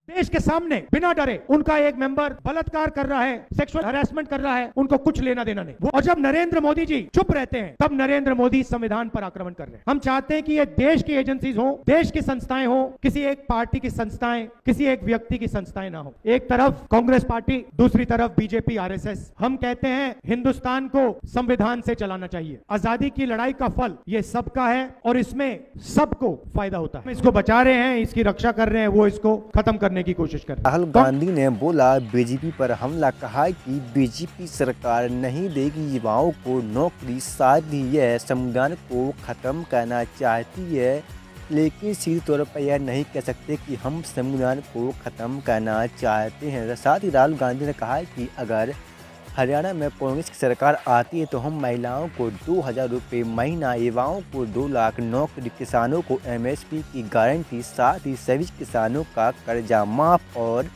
देश के सामने बिना डरे उनका एक मेंबर बलात्कार कर रहा है, सेक्सुअल हरासमेंट कर रहा है, उनको कुछ लेना देना नहीं। और जब नरेंद्र मोदी जी चुप रहते हैं तब नरेंद्र मोदी संविधान पर आक्रमण कर रहे हैं। हम चाहते हैं कि ये देश की एजेंसीज हो, देश की संस्थाएं हो, किसी एक पार्टी की संस्थाएं, किसी एक व्यक्ति की संस्थाएं ना हो। एक तरफ कांग्रेस पार्टी, दूसरी तरफ बीजेपी, आरएसएस। हम कहते हैं हिंदुस्तान को संविधान से चलाना चाहिए। आजादी की लड़ाई का फल ये सबका है और इसमें सबको फायदा होता है। हम इसको बचा रहे हैं, इसकी रक्षा कर रहे हैं, वो इसको खत्म करने की कोशिश कर रहे हैं। राहुल गांधी ने बोला बीजेपी पर हमला, कहा कि बीजेपी सरकार नहीं देगी युवाओं को नौकरी, साथ ही यह संविधान को खत्म करना चाहती है, लेकिन सीधे तौर पर यह नहीं कह सकते कि हम संविधान को खत्म करना चाहते हैं। साथ ही राहुल गांधी ने कहा कि अगर हरियाणा में कांग्रेस की सरकार आती है तो हम महिलाओं को 2000 रुपये महीना, युवाओं को 2 लाख नौकरी, किसानों को एमएसपी की गारंटी, साथ ही सभी किसानों का कर्जा माफ और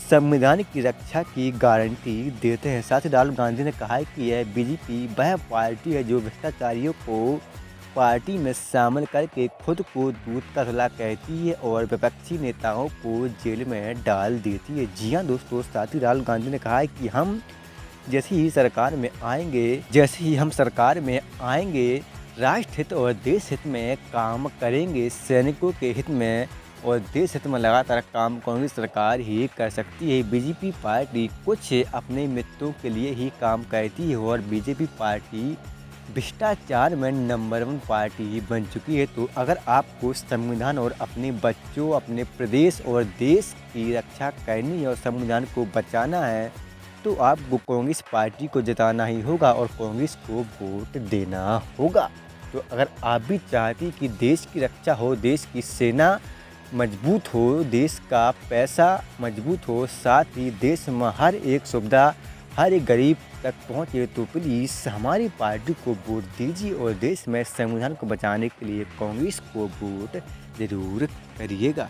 संविधान की रक्षा की गारंटी देते हैं। साथ ही राहुल गांधी ने कहा कि यह बीजेपी वह पार्टी है जो भ्रष्टाचारियों को पार्टी में शामिल करके खुद को दूध का धुला कहती है और विपक्षी नेताओं को जेल में डाल देती है। जी हाँ दोस्तों, साथ ही राहुल गांधी ने कहा कि हम जैसे ही हम सरकार में आएंगे राष्ट्र हित और देश हित में काम करेंगे। सैनिकों के हित में और देश हित में लगातार काम कांग्रेस सरकार ही कर सकती है। बीजेपी पार्टी कुछ अपने मित्रों के लिए ही काम करती है और बीजेपी पार्टी भ्रष्टाचार में नंबर 1 पार्टी बन चुकी है। तो अगर आपको संविधान और अपने बच्चों, अपने प्रदेश और देश की रक्षा करनी है और संविधान को बचाना है तो आपको कांग्रेस पार्टी को जिताना ही होगा और कांग्रेस को वोट देना होगा। तो अगर आप भी चाहती कि देश की रक्षा हो, देश की सेना मजबूत हो, देश का पैसा मजबूत हो, साथ ही देश में हर एक सुविधा हर एक गरीब तक पहुंचे, तो प्लीज़ हमारी पार्टी को वोट दीजिए और देश में संविधान को बचाने के लिए कांग्रेस को वोट ज़रूर करिएगा।